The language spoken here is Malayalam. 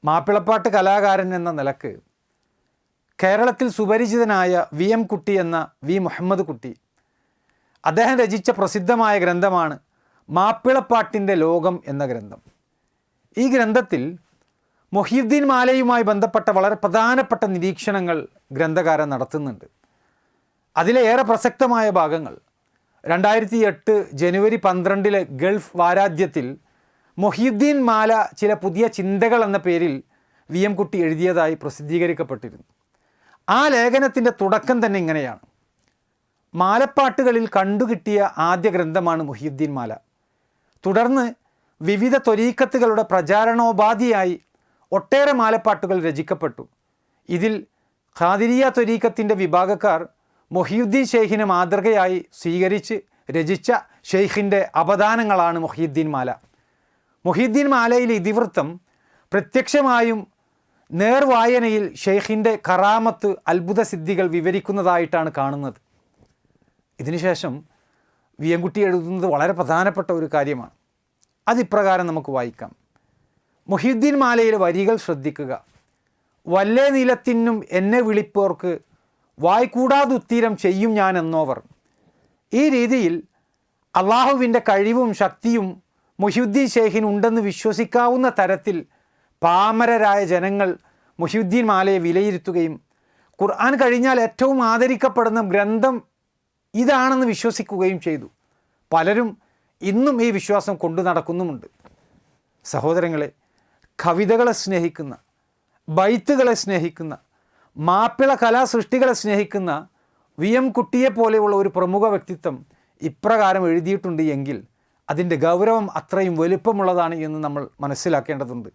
മാപ്പിളപ്പാട്ട് കലാകാരൻ എന്ന നിലക്ക് കേരളത്തിൽ സുപരിചിതനായ വി എം കുട്ടി എന്ന വി മുഹമ്മദ് കുട്ടി അദ്ദേഹം രചിച്ച പ്രസിദ്ധമായ ഗ്രന്ഥമാണ് മാപ്പിളപ്പാട്ടിൻ്റെ ലോകം എന്ന ഗ്രന്ഥം. ഈ ഗ്രന്ഥത്തിൽ മൊഹീദ്ദീൻ മാലയുമായി ബന്ധപ്പെട്ട വളരെ പ്രധാനപ്പെട്ട നിരീക്ഷണങ്ങൾ ഗ്രന്ഥകാരൻ നടത്തുന്നുണ്ട്. അതിലെ ഏറെ പ്രസക്തമായ ഭാഗങ്ങൾ 2008 ജനുവരി 12 ഗൾഫ് വാരാദ്യത്തിൽ മൊഹീദ്ദീൻ മാല ചില പുതിയ ചിന്തകൾ എന്ന പേരിൽ വി എം കുട്ടി എഴുതിയതായി പ്രസിദ്ധീകരിക്കപ്പെട്ടിരുന്നു. ആ ലേഖനത്തിൻ്റെ തുടക്കം തന്നെ ഇങ്ങനെയാണ്: മാലപ്പാട്ടുകളിൽ കണ്ടുകിട്ടിയ ആദ്യ ഗ്രന്ഥമാണ് മൊഹീദ്ദീൻ മാല. തുടർന്ന് വിവിധ ത്വരീക്കത്തുകളുടെ പ്രചാരണോപാധിയായി ഒട്ടേറെ മാലപ്പാട്ടുകൾ രചിക്കപ്പെട്ടു. ഇതിൽ ഖാദിരിയ ത്വരീക്കത്തിൻ്റെ വിഭാഗക്കാർ മൊഹീദ്ദീൻ ഷെയ്ഖിനെ മാതൃകയായി സ്വീകരിച്ച് രചിച്ച ഷെയ്ഖിൻ്റെ അപദാനങ്ങളാണ് മൊഹീദ്ദീൻ മാല. മൊഹീദ്ദീൻ മാലയിലെ ഇതിവൃത്തം പ്രത്യക്ഷമായും നേർവായനയിൽ ഷെയ്ഖിൻ്റെ കറാമത്ത്, അത്ഭുത സിദ്ധികൾ വിവരിക്കുന്നതായിട്ടാണ് കാണുന്നത്. ഇതിനുശേഷം വി എം കുട്ടി എഴുതുന്നത് വളരെ പ്രധാനപ്പെട്ട ഒരു കാര്യമാണ്. അതിപ്രകാരം നമുക്ക് വായിക്കാം: മൊഹീദ്ദീൻ മാലയിലെ വരികൾ ശ്രദ്ധിക്കുക. വല്ലേ നിലത്തിനും എന്നെ വിളിപ്പോർക്ക് വായ്കൂടാതുത്തീരം ചെയ്യും ഞാൻ എന്നോവർ. ഈ രീതിയിൽ അള്ളാഹുവിൻ്റെ കഴിവും ശക്തിയും മൊഹീദ്ദീൻ ഷെയ്ഖിന് ഉണ്ടെന്ന് വിശ്വസിക്കാവുന്ന തരത്തിൽ പാമരരായ ജനങ്ങൾ മൊഹീദ്ദീൻ മാലയെ വിലയിരുത്തുകയും ഖുർആൻ കഴിഞ്ഞാൽ ഏറ്റവും ആദരിക്കപ്പെടുന്ന ഗ്രന്ഥം ഇതാണെന്ന് വിശ്വസിക്കുകയും ചെയ്തു. പലരും ഇന്നും ഈ വിശ്വാസം കൊണ്ടു നടക്കുന്നുമുണ്ട്. സഹോദരങ്ങളെ, കവിതകളെ സ്നേഹിക്കുന്ന, ബൈത്തുകളെ സ്നേഹിക്കുന്ന, മാപ്പിള കലാസൃഷ്ടികളെ സ്നേഹിക്കുന്ന വി എം കുട്ടിയെ പോലെയുള്ള ഒരു പ്രമുഖ വ്യക്തിത്വം ഇപ്രകാരം എഴുതിയിട്ടുണ്ട് എങ്കിൽ അതിൻ്റെ ഗൗരവം അത്രയും വലുപ്പമുള്ളതാണ് എന്ന് നമ്മൾ മനസ്സിലാക്കേണ്ടതുണ്ട്.